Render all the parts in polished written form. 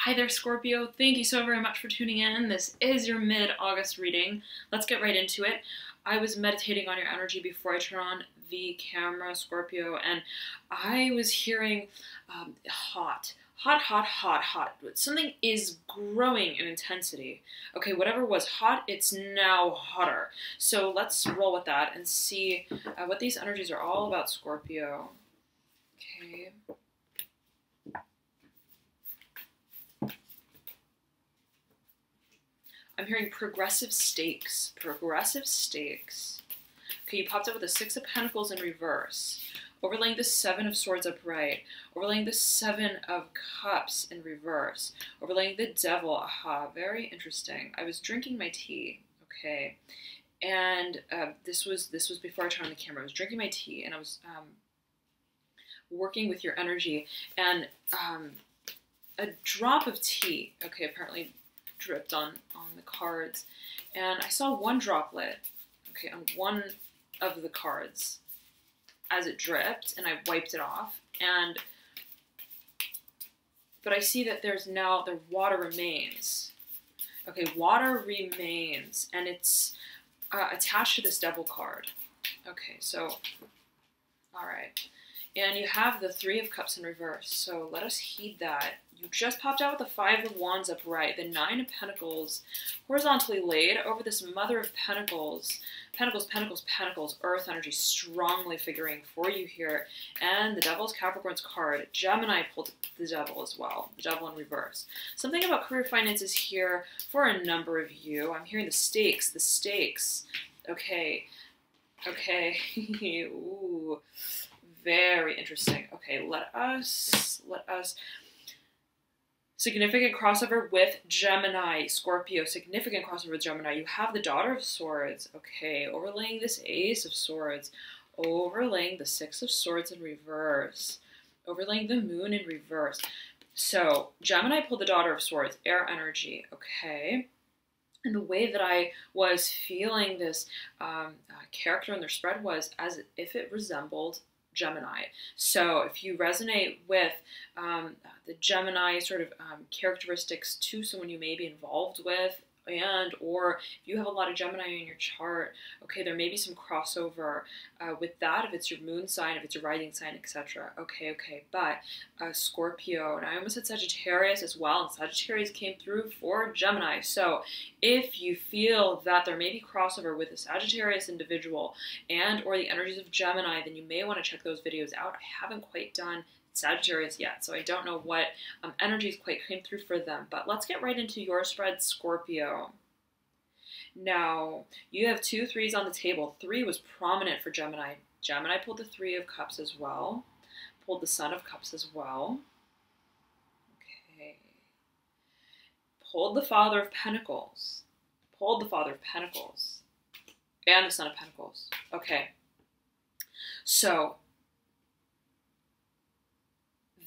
Hi there, Scorpio. Thank you so very much for tuning in. This is your mid-August reading. Let's get right into it. I was meditating on your energy before I turn on the camera, Scorpio, and I was hearing hot. Something is growing in intensity. Okay, whatever was hot, it's now hotter. So let's roll with that and see what these energies are all about, Scorpio. Okay. I'm hearing progressive stakes. Progressive stakes. Okay, you popped up with the Six of Pentacles in reverse. Overlaying the Seven of Swords upright. Overlaying the Seven of Cups in reverse. Overlaying the Devil. Aha, very interesting. I was drinking my tea. Okay. And this was before I turned on the camera. I was drinking my tea and I was working with your energy. And a drop of tea, okay, apparently dripped on the cards, and I saw one droplet, okay, on one of the cards as it dripped, and I wiped it off, but I see that there's now, the water remains. Okay, water remains, and it's attached to this Devil card. Okay, so, all right. And you have the Three of Cups in reverse, so let us heed that. You just popped out with the Five of Wands upright, the Nine of Pentacles horizontally laid over this Mother of Pentacles. Pentacles, Earth energy strongly figuring for you here. And the Devil's Capricorn's card. Gemini pulled the Devil as well, the Devil in reverse. Something about career finances here for a number of you. I'm hearing the stakes. Okay. Ooh. Very interesting. Okay, let us significant crossover with Gemini, Scorpio, significant crossover with Gemini. You have the Daughter of Swords. Okay, overlaying this Ace of Swords, overlaying the Six of Swords in reverse, overlaying the Moon in reverse. So Gemini pulled the Daughter of Swords, air energy. Okay. And the way that I was feeling this character in their spread was as if it resembled Gemini. So if you resonate with the Gemini sort of characteristics to someone you may be involved with, or if you have a lot of Gemini in your chart, okay, there may be some crossover with that, if it's your moon sign, if it's your rising sign, etc. Okay, but Scorpio, and I almost said Sagittarius as well, and Sagittarius came through for Gemini. So if you feel that there may be crossover with a Sagittarius individual and or the energies of Gemini, then you may want to check those videos out. I haven't quite done Sagittarius yet, so I don't know what energies quite came through for them. But let's get right into your spread, Scorpio. Now, you have 2 3s on the table. 3 was prominent for Gemini. Gemini pulled the Three of Cups as well. Pulled the Son of Cups as well. Okay. Pulled the Father of Pentacles. Pulled the Father of Pentacles. And the Son of Pentacles. Okay. So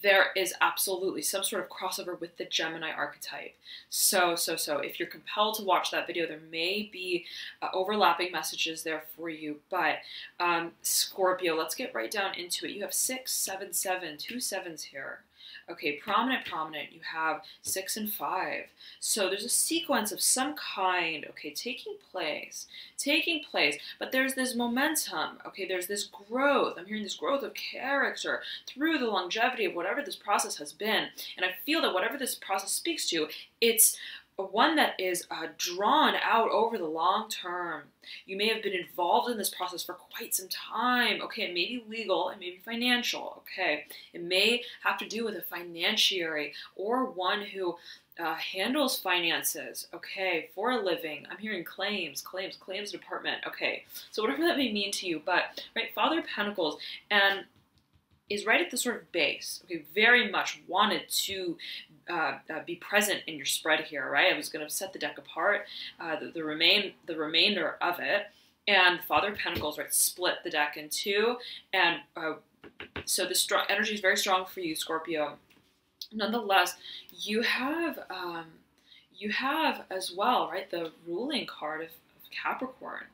there is absolutely some sort of crossover with the Gemini archetype. So if you're compelled to watch that video, there may be overlapping messages there for you. But Scorpio, let's get right down into it. You have 6, 7, 7, 2 7s here. Okay, prominent. You have 6 and 5. So there's a sequence of some kind, okay, taking place, but there's this momentum, okay, there's this growth. I'm hearing this growth of character through the longevity of whatever this process has been. And I feel that whatever this process speaks to, it's one that is drawn out over the long term. You may have been involved in this process for quite some time. Okay, it may be legal, it may be financial. Okay, it may have to do with a financiary or one who handles finances, okay, for a living. I'm hearing claims department. Okay, so whatever that may mean to you, but right, Father of Pentacles and is right at the sort of base. Okay, very much wanted to be present in your spread here, right? I was going to set the deck apart, the remainder of it, and the Father of Pentacles, right, split the deck in two, and so the strong energy is very strong for you, Scorpio. Nonetheless, you have as well, right, the ruling card of Capricorn,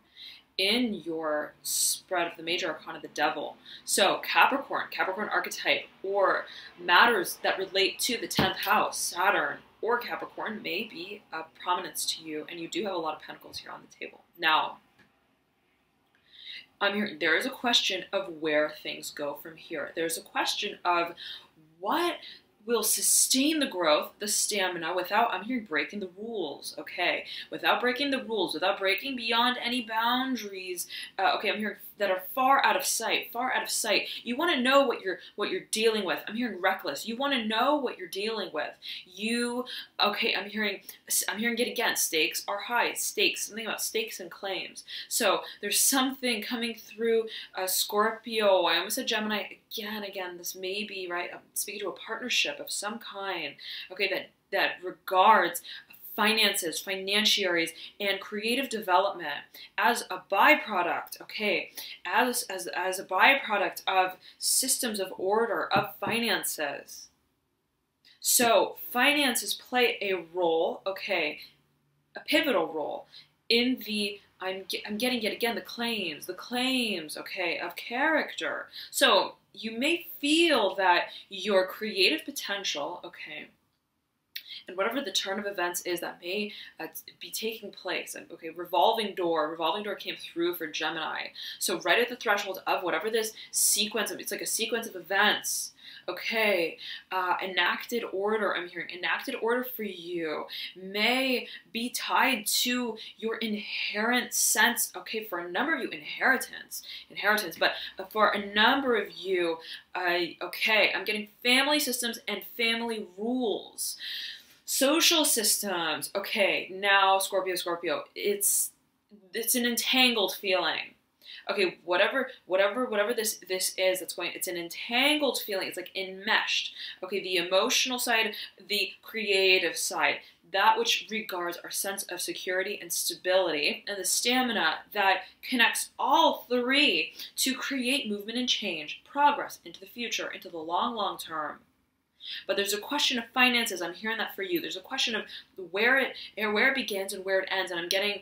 in your spread of the major arcana, the devil. So Capricorn archetype, or matters that relate to the 10th house, Saturn or Capricorn, may be of prominence to you, and you do have a lot of pentacles here on the table. Now, I'm hearing there is a question of where things go from here. There's a question of what will sustain the growth, the stamina, without, I'm hearing, breaking the rules, okay? Without breaking the rules, without breaking beyond any boundaries, okay, I'm hearing that are far out of sight, far out of sight. You want to know what you're dealing with. I'm hearing reckless. You want to know what you're dealing with. Okay, I'm hearing it again. Stakes are high. Stakes, something about stakes and claims. So there's something coming through Scorpio. I almost said Gemini again. This may be, right, I'm speaking to a partnership of some kind, okay, that regards finances, financiaries, and creative development as a byproduct, okay, as a byproduct of systems of order, of finances. So finances play a role, okay, a pivotal role in the, I'm getting yet again, the claims, okay, of character. So you may feel that your creative potential, okay, and whatever the turn of events is that may be taking place. And okay, revolving door came through for Gemini. So right at the threshold of whatever this sequence of, it's like a sequence of events. Okay, enacted order, I'm hearing enacted order for you may be tied to your inherent sense, okay, for a number of you, inheritance, but for a number of you, okay, I'm getting family systems and family rules. Social systems, okay, now Scorpio, it's an entangled feeling. Okay, whatever this is, it's an entangled feeling. It's like enmeshed. Okay, the emotional side, the creative side, that which regards our sense of security and stability, and the stamina that connects all three to create movement and change, progress into the future, into the long term. But there's a question of finances. I'm hearing that for you. There's a question of where it begins and where it ends. And I'm getting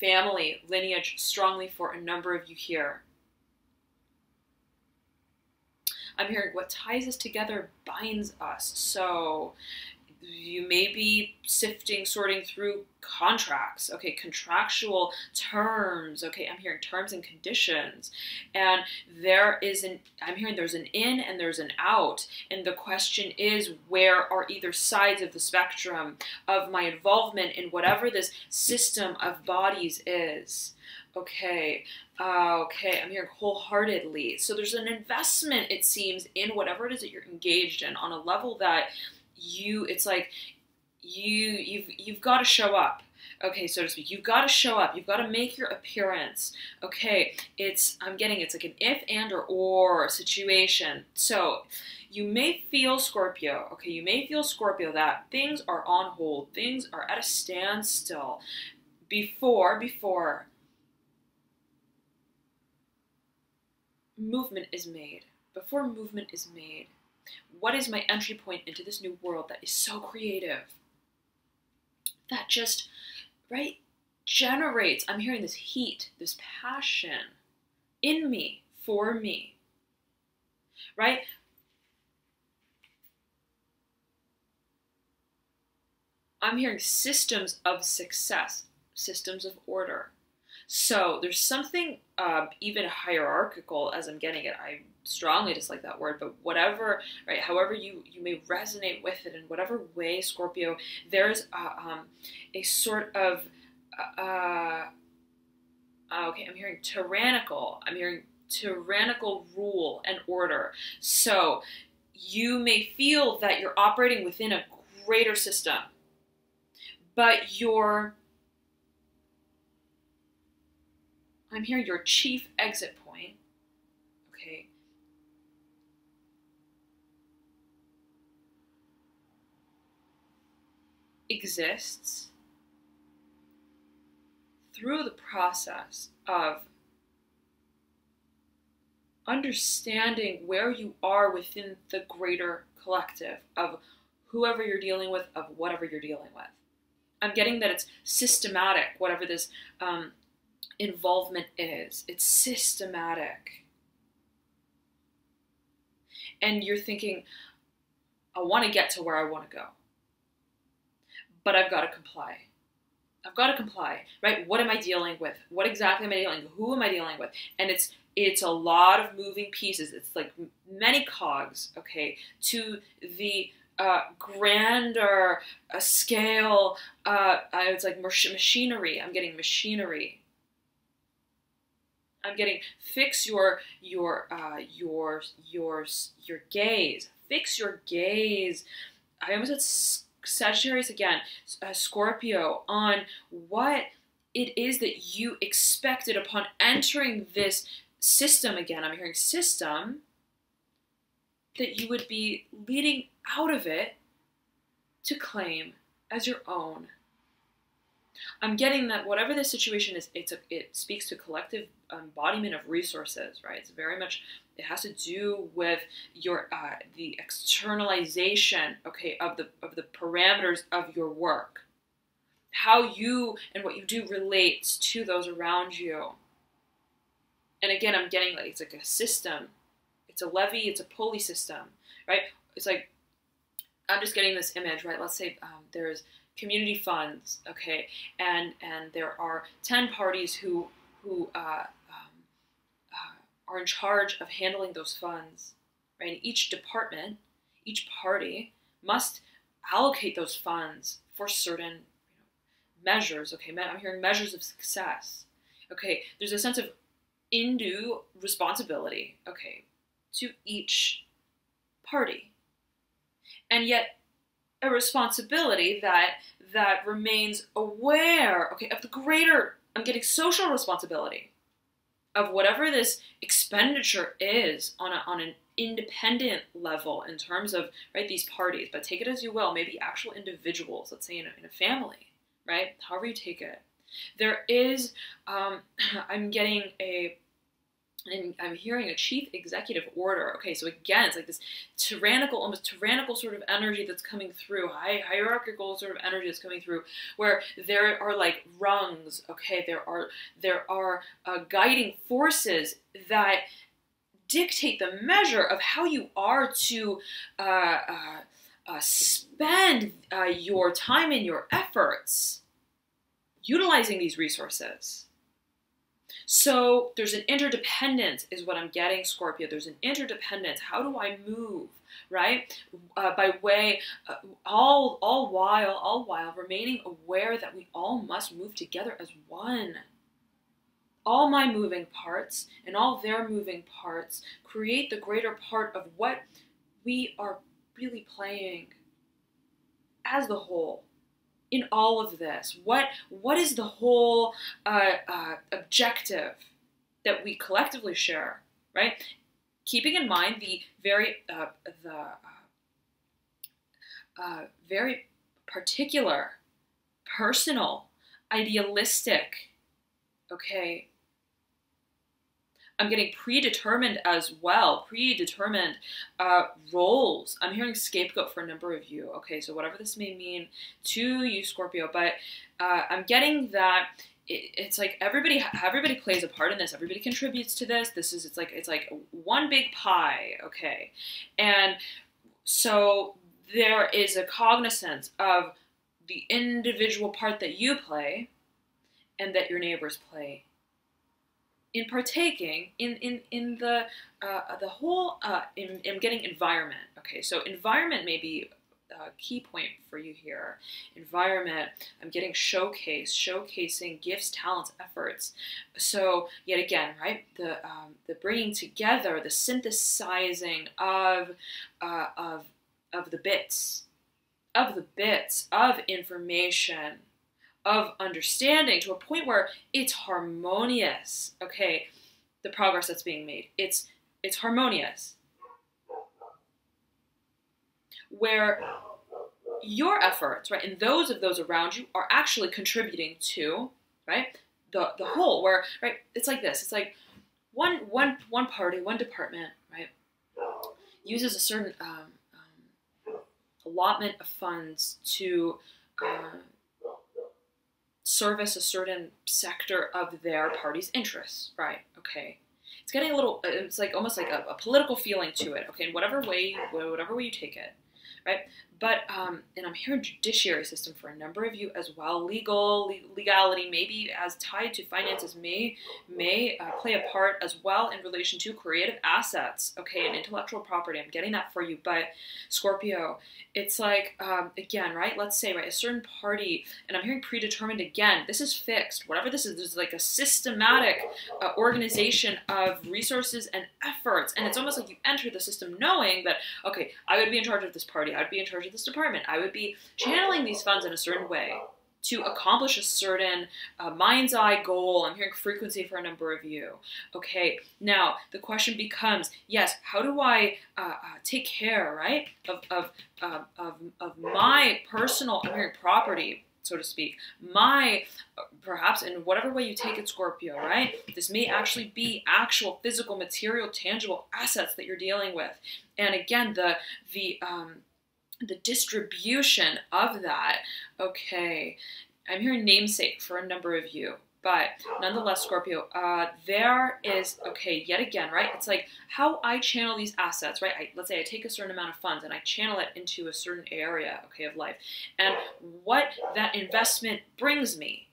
family, lineage strongly for a number of you here. I'm hearing what ties us together binds us. So you may be sifting, sorting through contracts, okay, contractual terms, okay, I'm hearing terms and conditions, and I'm hearing there's an in and there's an out, and the question is, where are either sides of the spectrum of my involvement in whatever this system of bodies is? Okay, I'm hearing wholeheartedly. So there's an investment, it seems, in whatever it is that you're engaged in on a level that it's like you've got to show up, okay, so to speak. You've got to show up. You've got to make your appearance. Okay, I'm getting it's like an if and or situation. So you may feel, Scorpio, okay, you may feel, Scorpio, that things are on hold. Things are at a standstill before movement is made. Before movement is made. What is my entry point into this new world that is so creative? That just, right, generates, I'm hearing this heat, this passion in me, for me, right? I'm hearing systems of success, systems of order. So there's something even hierarchical as I'm getting it. I strongly dislike that word, but whatever, right, however you may resonate with it in whatever way, Scorpio, there's a sort of, okay, I'm hearing tyrannical. I'm hearing tyrannical rule and order. So you may feel that you're operating within a greater system, but I'm hearing your chief exit point, okay, exists through the process of understanding where you are within the greater collective of whoever you're dealing with, of whatever you're dealing with. I'm getting that it's systematic, whatever this involvement is. It's systematic. And you're thinking, I want to get to where I want to go, but I've got to comply. I've got to comply, right? What am I dealing with? What exactly am I dealing with? Who am I dealing with? And it's a lot of moving pieces. It's like many cogs, okay, to the grander scale. It's like machinery. I'm getting machinery. I'm getting fix your gaze. Fix your gaze. I almost said Sagittarius again, Scorpio, on what it is that you expected upon entering this system again. I'm hearing system, that you would be leading out of it to claim as your own. I'm getting that whatever the situation is, it speaks to collective embodiment of resources, right? It's very much, it has to do with your the externalization, okay, of the parameters of your work, how you and what you do relates to those around you. And again, I'm getting like it's like a system, it's a levee, it's a pulley system, right? It's like I'm just getting this image, right? Let's say there's community funds, okay, and there are 10 parties who are in charge of handling those funds, right? And each department, each party must allocate those funds for certain measures, okay? I'm hearing measures of success, okay? There's a sense of undue responsibility, okay, to each party, and yet a responsibility that remains aware, okay, of the greater, I'm getting social responsibility of whatever this expenditure is on an independent level in terms of, right, these parties, but take it as you will, maybe actual individuals, let's say in a family, right, however you take it. There is, I'm getting and I'm hearing a chief executive order. Okay, so again, it's like this tyrannical, almost tyrannical sort of energy that's coming through, hierarchical sort of energy that's coming through, where there are like rungs. Okay, there are guiding forces that dictate the measure of how you are to spend your time and your efforts utilizing these resources. So there's an interdependence is what I'm getting, Scorpio. There's an interdependence. How do I move, right? By way, all while remaining aware that we all must move together as one. All my moving parts and all their moving parts create the greater part of what we are really playing as the whole. In all of this, what is the whole objective that we collectively share, right? Keeping in mind the very very particular, personal, idealistic, okay. I'm getting predetermined as well, predetermined roles. I'm hearing scapegoat for a number of you. Okay, so whatever this may mean to you, Scorpio, but I'm getting that it's like everybody plays a part in this. Everybody contributes to this. It's like one big pie, okay? And so there is a cognizance of the individual part that you play and that your neighbors play in partaking in the whole, I'm getting environment. Okay, so environment may be a key point for you here. Environment, I'm getting showcasing gifts, talents, efforts. So yet again, right, the bringing together, the synthesizing of the bits of information, of understanding to a point where it's harmonious, okay, the progress that's being made. It's harmonious. Where your efforts, right, and those of those around you are actually contributing to, right, the whole, where, right, it's like this. It's like one party, one department, right, uses a certain allotment of funds to service a certain sector of their party's interests, right? Okay. It's getting a little, it's like almost like a political feeling to it, okay, in whatever way you take it, right? But, and I'm hearing judiciary system for a number of you as well. Legality, maybe as tied to finances, may play a part as well in relation to creative assets, okay, and intellectual property. I'm getting that for you. But Scorpio, it's like, again, right, let's say, right, a certain party, and I'm hearing predetermined again. This is fixed. Whatever this is like a systematic organization of resources and efforts. And it's almost like you enter the system knowing that, okay, I would be in charge of this party. I would be in charge of this department. I would be channeling these funds in a certain way to accomplish a certain mind's eye goal. I'm hearing frequency for a number of you. Okay, now the question becomes, yes, how do I take care, right, of my personal, I'm hearing property, so to speak, my, perhaps in whatever way you take it, Scorpio, right? This may actually be actual physical, material, tangible assets that you're dealing with. And again, the distribution of that, okay, I'm hearing namesake for a number of you, but nonetheless, Scorpio, there is, okay, yet again, right? It's like how I channel these assets, right? Let's say I take a certain amount of funds and I channel it into a certain area, okay, of life. And what that investment brings me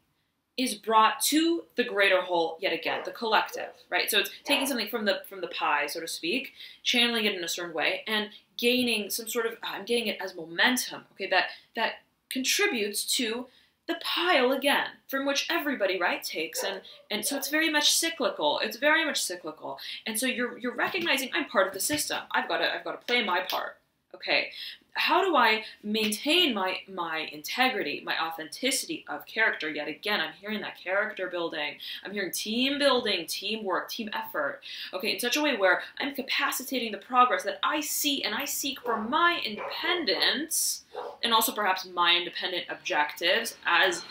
is brought to the greater whole, yet again, the collective, right? So it's taking something from the pie, so to speak, channeling it in a certain way, and gaining some sort of, I'm getting it as momentum, okay, that contributes to the pile again, from which everybody, right, takes, and so it's very much cyclical. It's very much cyclical, and so you're recognizing I'm part of the system. I've got to play my part, okay. How do I maintain my integrity, my authenticity of character? Yet again, I'm hearing that character building. I'm hearing team building, teamwork, team effort. Okay, in such a way where I'm capacitating the progress that I see and I seek for my independence, and also perhaps my independent objectives as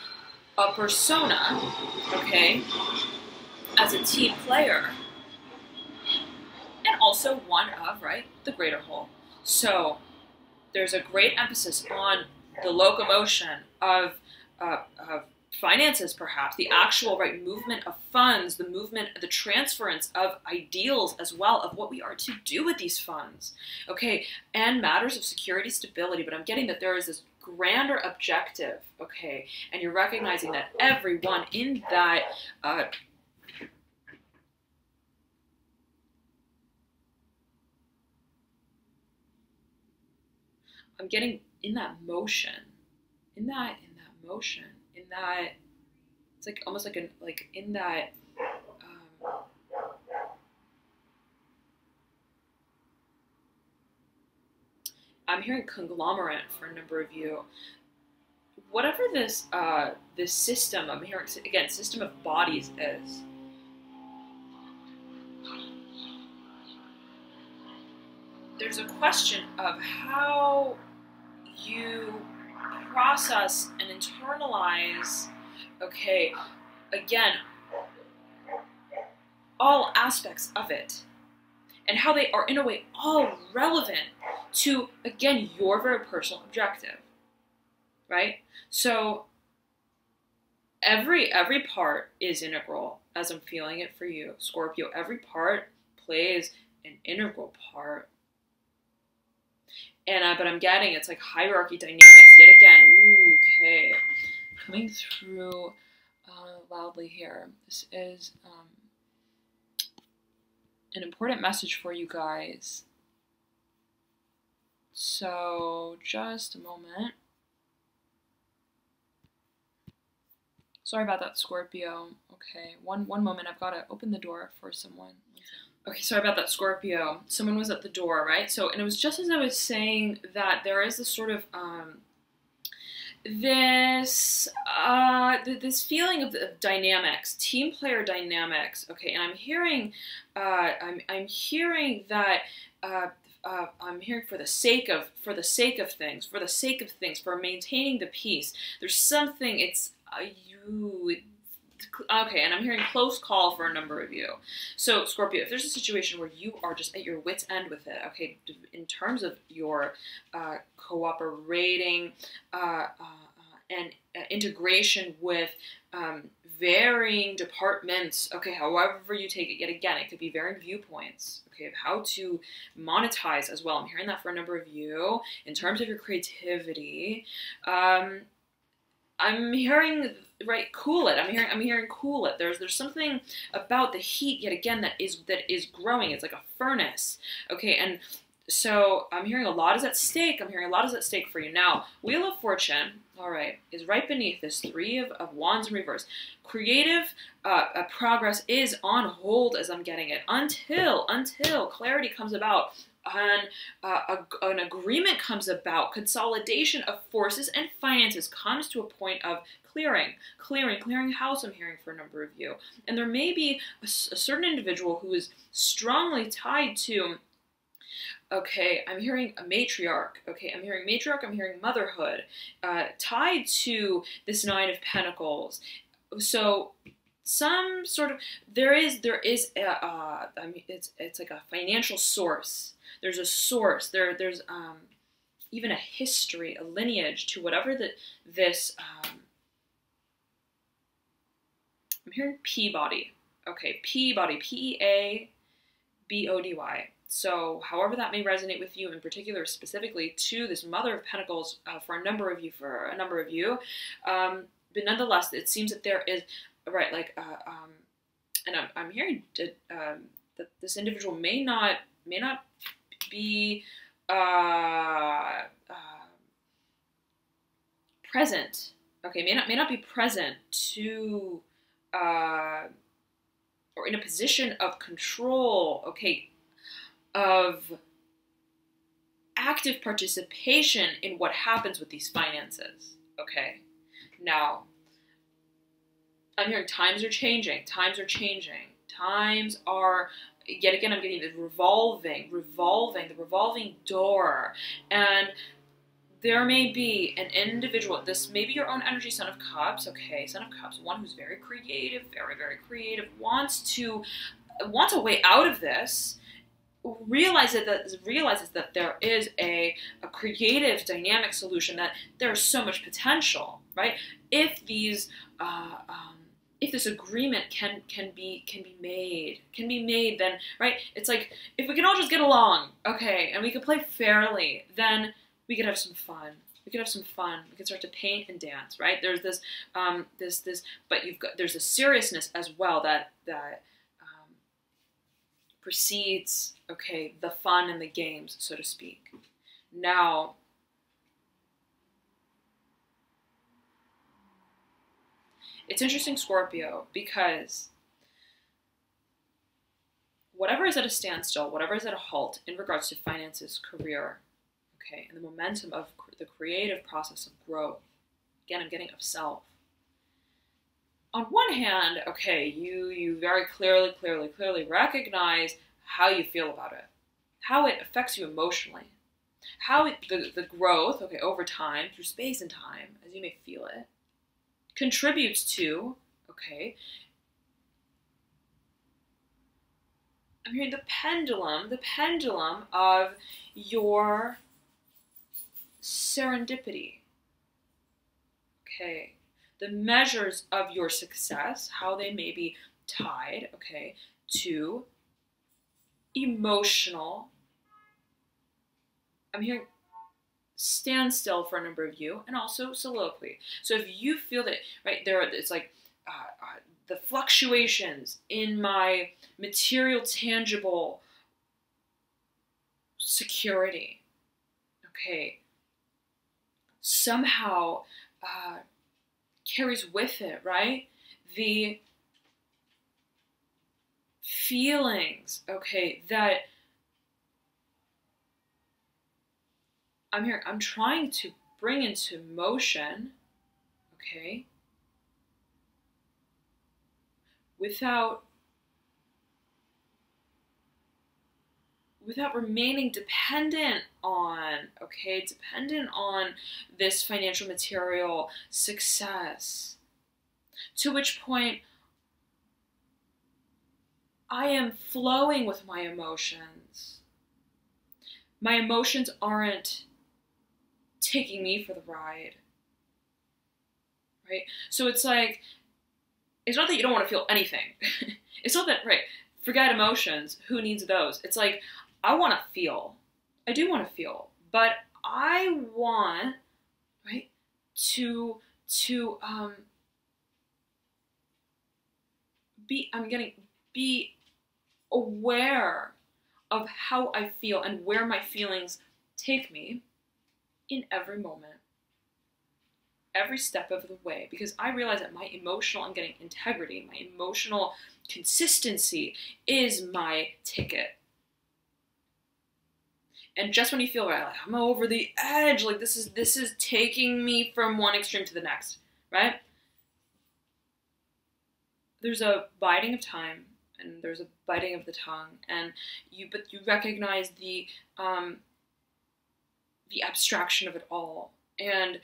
a persona, okay, as a team player, and also one of, right, the greater whole. So there's a great emphasis on the locomotion of finances, perhaps, the actual, right, movement of funds, the movement, the transference of ideals as well, of what we are to do with these funds, okay, and matters of security, stability. But I'm getting that there is this grander objective, okay, and you're recognizing that everyone in that I'm getting in that motion, in that motion, in that, it's like almost like in that, I'm hearing conglomerate for a number of you. Whatever this system, I'm hearing, again, system of bodies is, there's a question of how you process and internalize, okay, again, all aspects of it, and how they are, in a way, all relevant to, again, your very personal objective, right? So every part is integral, as I'm feeling it for you, Scorpio. Every part plays an integral part. And but I'm getting, it's like hierarchy dynamics yet again. Ooh, okay, coming through loudly here. This is an important message for you guys. So just a moment. Sorry about that, Scorpio. Okay, one moment. I've got to open the door for someone. Okay, sorry about that, Scorpio. Someone was at the door, right? So, and it was just as I was saying that there is this sort of this feeling of dynamics, team player dynamics. Okay, and I'm hearing I'm hearing that I'm hearing for the sake of things, for maintaining the peace. There's something. It's okay, and I'm hearing close call for a number of you. So, Scorpio, if there's a situation where you are just at your wit's end with it, okay, in terms of your cooperating integration with varying departments. Okay, however you take it. Yet again, it could be varying viewpoints. Okay, of how to monetize as well. I'm hearing that for a number of you in terms of your creativity. I'm hearing, right, cool it. I'm hearing cool it. There's something about the heat yet again that is growing. It's like a furnace. Okay, and so I'm hearing a lot is at stake. I'm hearing a lot is at stake for you. Now, Wheel of Fortune, all right, is right beneath this Three of Wands in reverse. Creative progress is on hold as I'm getting it until clarity comes about. And an agreement comes about, consolidation of forces and finances comes to a point of clearing house, I'm hearing for a number of you. And there may be a certain individual who is strongly tied to, okay, I'm hearing a matriarch, okay, I'm hearing matriarch, I'm hearing motherhood, tied to this Nine of Pentacles. So some sort of, there is I mean, it's like a financial source. There's a source. There's even a history, a lineage to whatever this. I'm hearing Peabody. Okay, Peabody, Peabody. So, however that may resonate with you in particular, specifically to this Mother of Pentacles for a number of you, but nonetheless, it seems that there is right, like, and I'm hearing that this individual may not be present. Okay, may not be present to or in a position of control. Okay, of active participation in what happens with these finances. Okay, now I'm hearing times are changing. Times are. Yet again, I'm getting the revolving door. And there may be an individual, this may be your own energy, Son of Cups, okay, Son of Cups, one who's very creative, very creative, wants a way out of this, realizes that there is a creative, dynamic solution, that there's so much potential, right? If these, if this agreement can be made, then, right, it's like, if we can all just get along, okay, and we can play fairly, then we could have some fun. We could start to paint and dance, right? There's this, but there's a seriousness as well that precedes, okay, the fun and the games, so to speak. Now, it's interesting, Scorpio, because whatever is at a standstill, whatever is at a halt in regards to finances, career, okay, and the momentum of the creative process of growth, again, I'm getting of self. On one hand, okay, you very clearly recognize how you feel about it, how it affects you emotionally, how the growth, okay, over time, through space and time, as you may feel it, contributes to, okay, I'm hearing the pendulum of your serendipity, okay, the measures of your success, how they may be tied, okay, to emotional, I'm hearing standstill for a number of you, and also soliloquy. So if you feel that, right, it's like the fluctuations in my material, tangible security, okay, somehow carries with it, right, the feelings, okay, that I'm trying to bring into motion, okay, without remaining dependent on this financial material success, to which point I am flowing with my emotions. My emotions aren't taking me for the ride. right? So it's like, it's not that you don't want to feel anything. It's not that, right, forget emotions, who needs those? It's like, I want to feel. I do want to feel, but I want, right, to be aware of how I feel and where my feelings take me in every moment, every step of the way, because I realize that my emotional, I'm getting integrity, my emotional consistency is my ticket. And just when you feel right, like I'm over the edge, like this is taking me from one extreme to the next, right? There's a biding of time and there's a biting of the tongue, and you recognize the abstraction of it all, and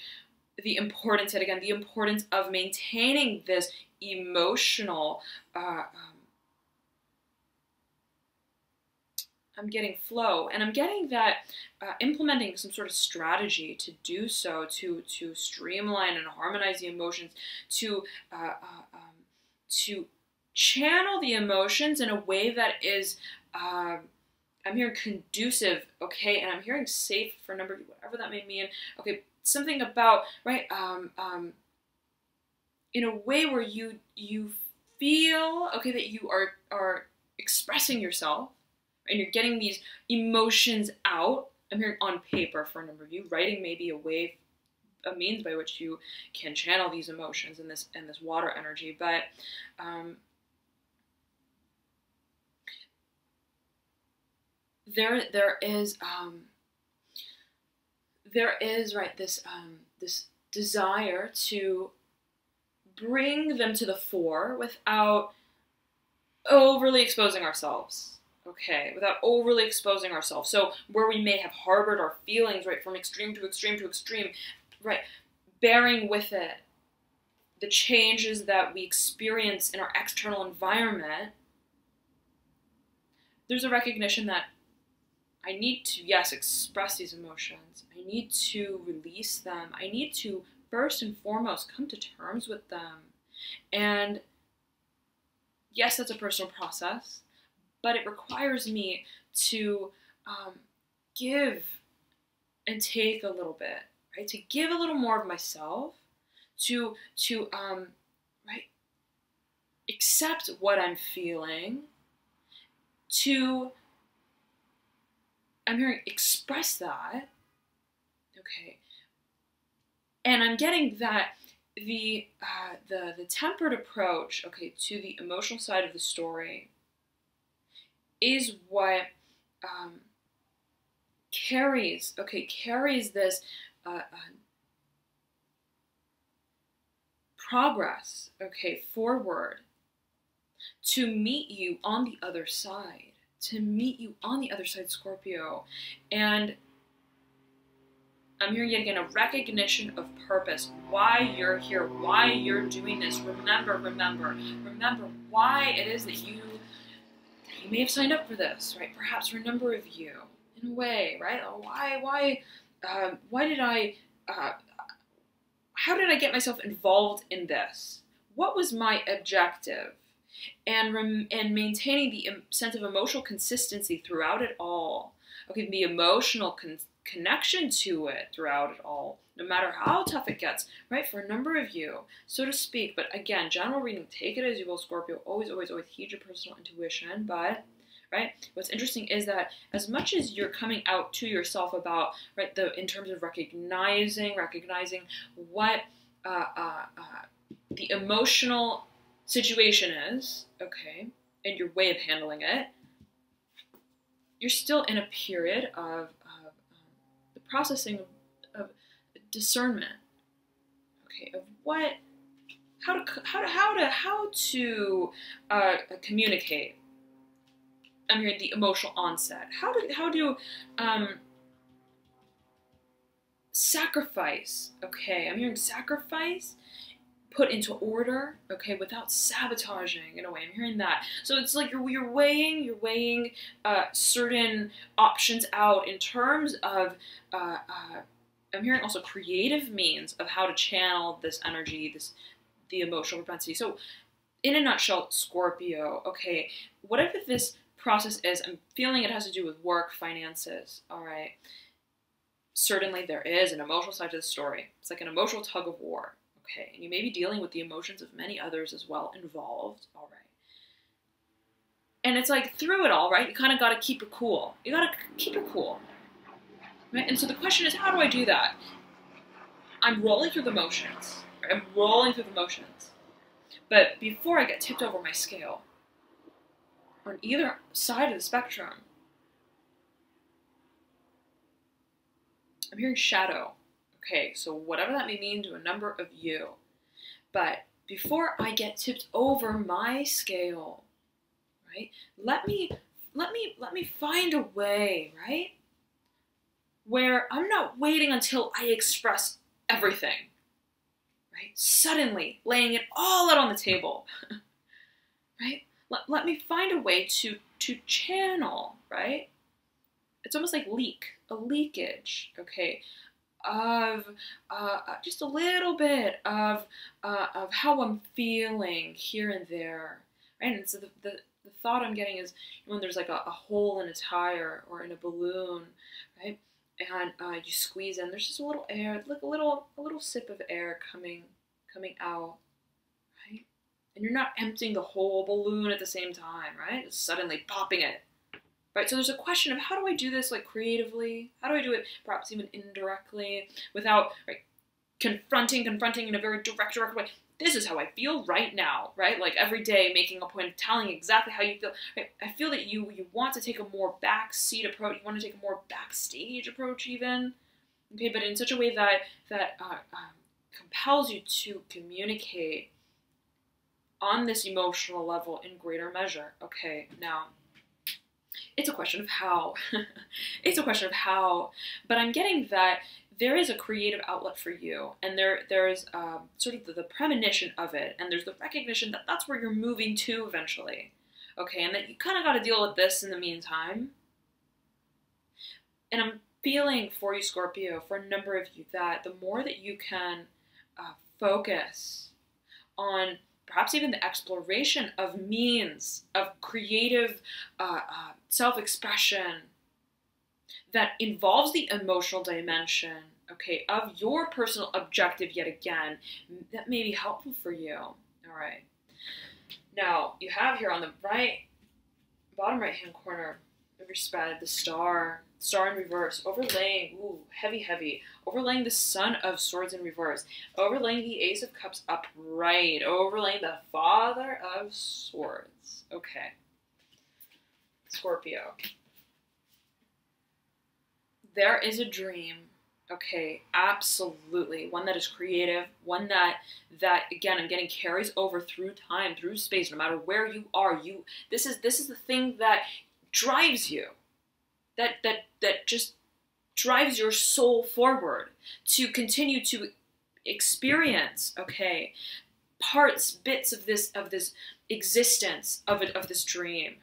the importance, and again, the importance of maintaining this emotional, I'm getting flow, and I'm getting that implementing some sort of strategy to do so, to streamline and harmonize the emotions, to channel the emotions in a way that is, I'm hearing conducive, okay, and I'm hearing safe for a number of you, whatever that may mean, okay, something about, right, in a way where you feel, okay, that you are expressing yourself, and you're getting these emotions out. I'm hearing on paper for a number of you. Writing may be a means by which you can channel these emotions and this water energy, but there is right this desire to bring them to the fore without overly exposing ourselves. Okay, without overly exposing ourselves. So where we may have harbored our feelings, right, from extreme to extreme to extreme, right, bearing with it the changes that we experience in our external environment, there's a recognition that I need to, yes, express these emotions. I need to release them. I need to, first and foremost, come to terms with them. And yes, that's a personal process, but it requires me to give and take a little bit, right? To give a little more of myself, to right, accept what I'm feeling, to, I'm hearing express that, okay, and I'm getting that the tempered approach, okay, to the emotional side of the story is what carries this progress, okay, forward to meet you on the other side, Scorpio. And I'm hearing yet again a recognition of purpose, why you're here, why you're doing this. Remember why it is that you may have signed up for this, right? Perhaps for a number of you, in a way, right? Why did I, how did I get myself involved in this? What was my objective? And maintaining the sense of emotional consistency throughout it all. Okay, the emotional connection to it throughout it all, no matter how tough it gets, right? For a number of you, so to speak. But again, general reading, take it as you will, Scorpio. Always heed your personal intuition. But, right, what's interesting is that as much as you're coming out to yourself about, right, in terms of recognizing what the emotional situation is, okay, and your way of handling it, you're still in a period of the processing of discernment, okay, of how to communicate. I'm hearing the emotional onset. How do sacrifice, okay, I'm hearing sacrifice, put into order, okay, without sabotaging in a way. I'm hearing that. So it's like you're weighing certain options out in terms of I'm hearing also creative means of how to channel this energy, the emotional propensity. So in a nutshell, Scorpio, okay, whatever this process is, I'm feeling it has to do with work, finances, all right? Certainly there is an emotional side to the story. It's like an emotional tug of war, okay? And you may be dealing with the emotions of many others as well involved, all right? And it's like through it all, right, you kind of got to keep it cool. You got to keep it cool, right? And so the question is, how do I do that? I'm rolling through the motions, right? I'm rolling through the motions. But before I get tipped over my scale, on either side of the spectrum, I'm hearing shadow. Okay, so whatever that may mean to a number of you. But before I get tipped over my scale, right? Let me find a way, right? Where I'm not waiting until I express everything, right? Suddenly laying it all out on the table, right? Let me find a way to channel, right? It's almost like a leakage, okay, of just a little bit of how I'm feeling here and there, right? And so the thought I'm getting is when there's like a hole in a tire or in a balloon, right? And you squeeze in, there's just a little air, like a little sip of air coming out, right? And you're not emptying the whole balloon at the same time, right? It's suddenly popping it, right? So there's a question of how do I do this like creatively? How do I do it perhaps even indirectly without confronting in a very direct way? This is how I feel right now, right? Like every day making a point of telling exactly how you feel. Right? I feel that you want to take a more backseat approach. You want to take a more backstage approach even, okay? But in such a way that compels you to communicate on this emotional level in greater measure. Okay, now, it's a question of how. It's a question of how. But I'm getting that there is a creative outlet for you, and there's sort of the premonition of it, and there's the recognition that that's where you're moving to eventually. Okay, and that you kind of got to deal with this in the meantime. And I'm feeling for you, Scorpio, for a number of you, that the more that you can focus on perhaps even the exploration of means of creative self-expression that involves the emotional dimension, okay, of your personal objective yet again, that may be helpful for you. All right. Now, you have here on the bottom right-hand corner of your spread, the star in reverse, overlaying, ooh, heavy, overlaying the Sun of Swords in reverse, overlaying the Ace of Cups upright, overlaying the Father of Swords. Okay. Scorpio. There is a dream, okay, absolutely. One that is creative, one that again, I'm getting carries over through time, through space, no matter where you are. This is the thing that drives you. That just drives your soul forward to continue to experience, okay, bits of this existence of this dream.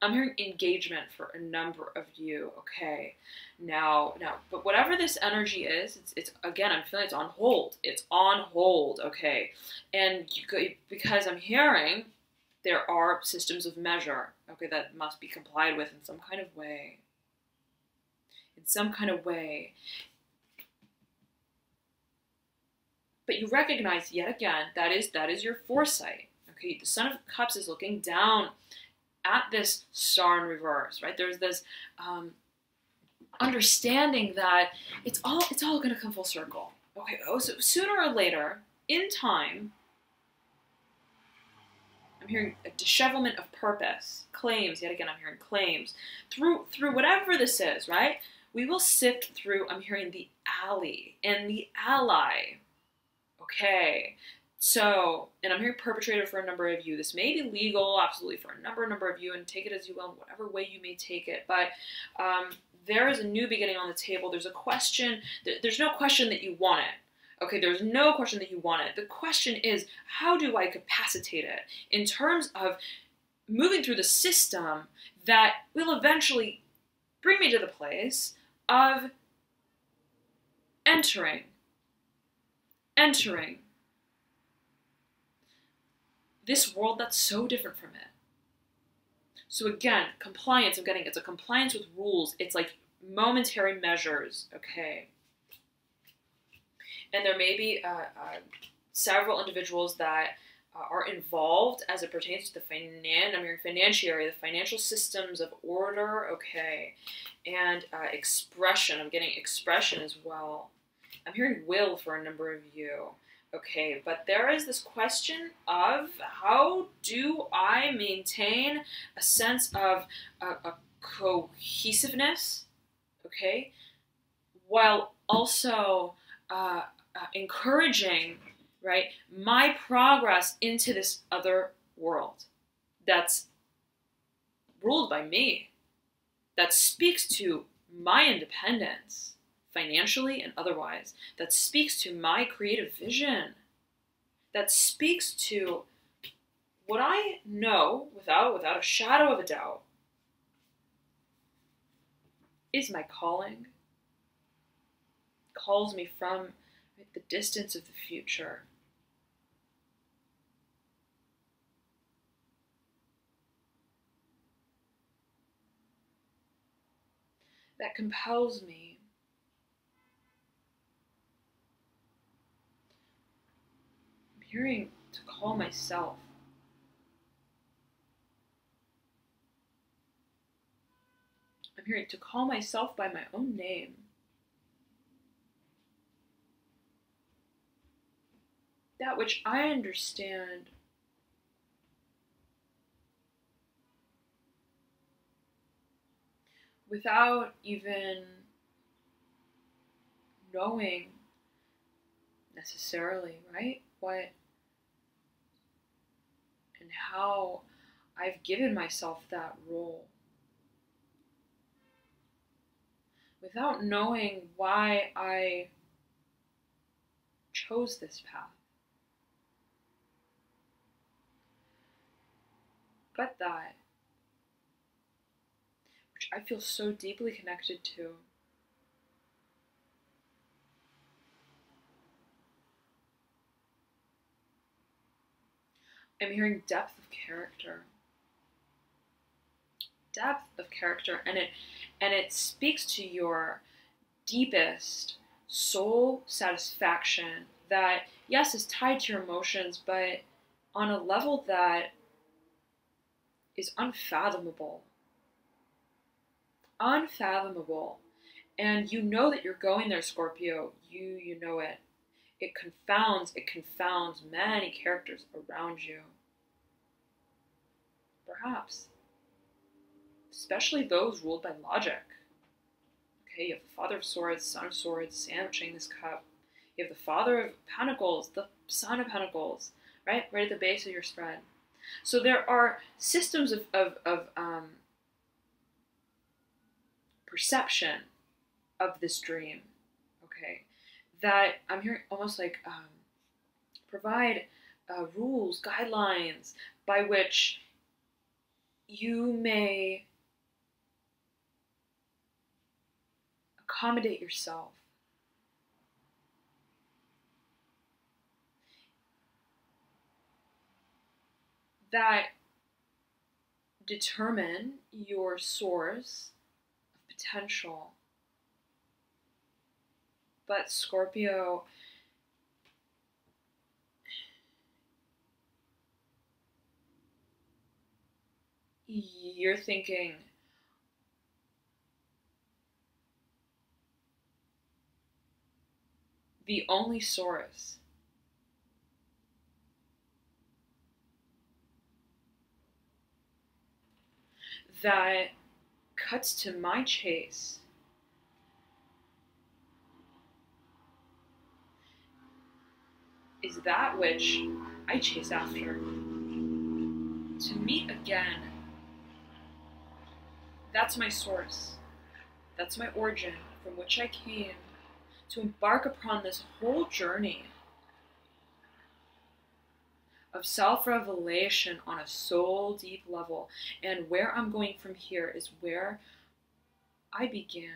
I'm hearing engagement for a number of you, okay? Now, but whatever this energy is, it's again, I'm feeling it's on hold. It's on hold, okay? And because I'm hearing there are systems of measure, okay, that must be complied with in some kind of way. In some kind of way. But you recognize, yet again, that is your foresight, okay? The Son of Cups is looking down at this star in reverse, right? There's this understanding that it's all going to come full circle, okay? Oh, so sooner or later, in time, I'm hearing a dishevelment of purpose, claims, yet again I'm hearing claims, through whatever this is, right? We will sift through, I'm hearing the alley and the ally, okay? So, and I'm hearing perpetrator for a number of you. This may be legal, absolutely, for a number of you, and take it as you will in whatever way you may take it, but there is a new beginning on the table. There's a question, there's no question that you want it. Okay, there's no question that you want it. The question is, how do I capacitate it in terms of moving through the system that will eventually bring me to the place of entering this world that's so different from it. So again, compliance, I'm getting it's a compliance with rules. It's like momentary measures, okay? And there may be several individuals that are involved as it pertains to the financiary, the financial systems of order, okay? And expression, I'm getting expression as well. I'm hearing will for a number of you. Okay, but there is this question of how do I maintain a sense of a cohesiveness, okay, while also encouraging, right, my progress into this other world that's ruled by me, that speaks to my independence, financially and otherwise, that speaks to my creative vision, that speaks to what I know without a shadow of a doubt is my calling, calls me from the distance of the future. That compels me hearing to call myself. I'm hearing to call myself by my own name. That which I understand without even knowing necessarily, right? What and how I've given myself that role. Without knowing why I chose this path. But that, which I feel so deeply connected to, I'm hearing depth of character. Depth of character, and it speaks to your deepest soul satisfaction that, yes, is tied to your emotions, but on a level that is unfathomable. Unfathomable. And you know that you're going there, Scorpio. You know it. It confounds many characters around you. Perhaps. Especially those ruled by logic. Okay, you have the Father of Swords, Son of Swords, sandwiching this cup. You have the Father of Pentacles, the Son of Pentacles, right? Right at the base of your spread. So there are systems of perception of this dream, okay, that I'm hearing almost like provide rules, guidelines by which you may accommodate yourself. That determine your source of potential. But Scorpio, you're thinking, the only source that cuts to my chase is that which I chase after. To meet again, that's my source. That's my origin from which I came to embark upon this whole journey of self-revelation on a soul deep level. And where I'm going from here is where I began.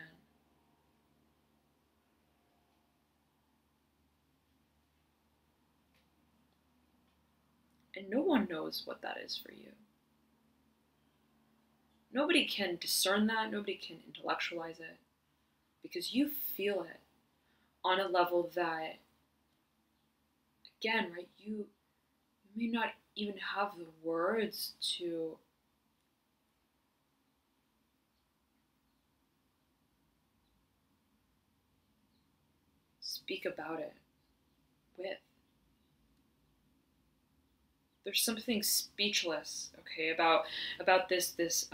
And no one knows what that is for you. Nobody can discern that. Nobody can intellectualize it. Because you feel it on a level that, again, right, you may not even have the words to speak about it with. There's something speechless, okay, about this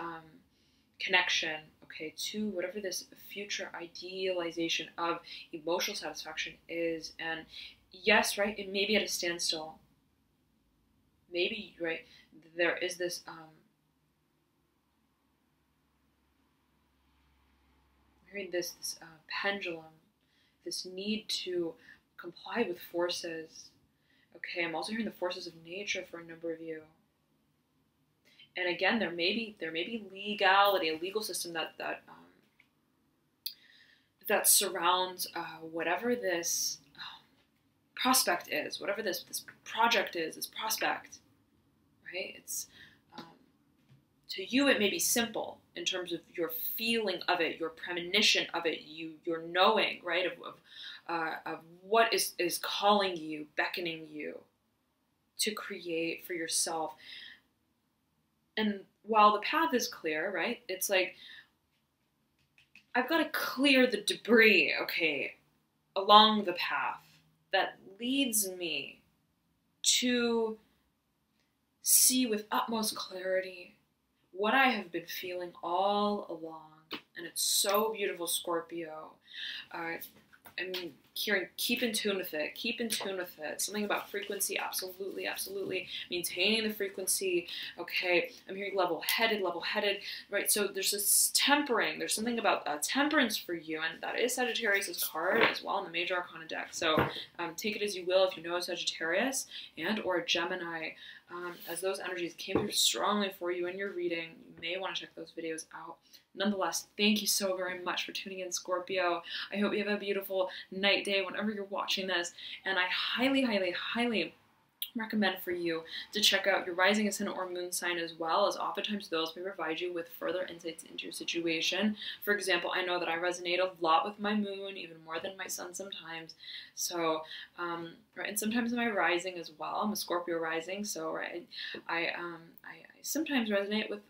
connection, okay, to whatever this future idealization of emotional satisfaction is. And yes, right, it may be at a standstill. Maybe, right, there is this pendulum, this need to comply with forces. Okay, I'm also hearing the forces of nature for a number of you. And again, there may be legality, a legal system that surrounds whatever this prospect is, whatever this project is, this prospect, right? It's to you it may be simple in terms of your feeling of it, your premonition of it, your knowing, right, of what is calling you, beckoning you to create for yourself. And while the path is clear, right, it's like, I've got to clear the debris, okay, along the path that leads me to see with utmost clarity what I have been feeling all along. And it's so beautiful, Scorpio. I'm hearing keep in tune with it. Keep in tune with it. Something about frequency, absolutely, absolutely. Maintaining the frequency, okay. I'm hearing level-headed, right? So there's this tempering. There's something about temperance for you, and that is Sagittarius' card as well in the Major Arcana deck. So take it as you will if you know a Sagittarius and or a Gemini. As those energies came through strongly for you in your reading, you may want to check those videos out. Nonetheless, thank you so very much for tuning in, Scorpio. I hope you have a beautiful night, day, whenever you're watching this. And I highly, highly, highly recommend for you to check out your rising, ascendant, or moon sign as well, as oftentimes those may provide you with further insights into your situation. For example, I know that I resonate a lot with my moon, even more than my sun sometimes. So, right, and sometimes my rising as well. I'm a Scorpio rising, so right, I sometimes resonate with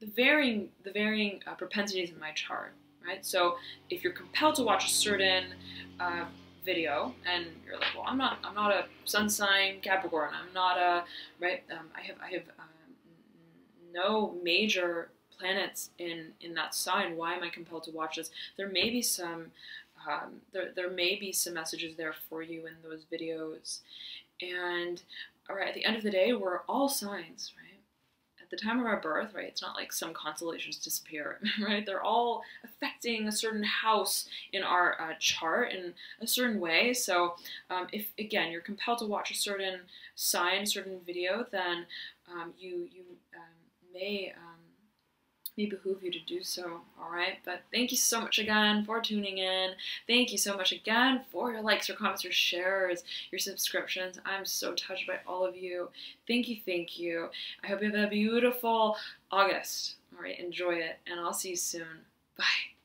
the varying propensities in my chart, right? So if you're compelled to watch a certain video and you're like, well, I'm not a sun sign Capricorn, I'm not a, right, I have no major planets in that sign, why am I compelled to watch this? There may be some there may be some messages there for you in those videos. And all right, at the end of the day, we're all signs, right? At the time of our birth, right, it's not like some constellations disappear, right? They're all affecting a certain house in our chart in a certain way. So if, again, you're compelled to watch a certain sign, a certain video, then you may behoove you to do so, all right? But thank you so much again for tuning in. Thank you so much again for your likes, your comments, your shares, your subscriptions. I'm so touched by all of you. Thank you, thank you. I hope you have a beautiful August, all right? Enjoy it, and I'll see you soon. Bye.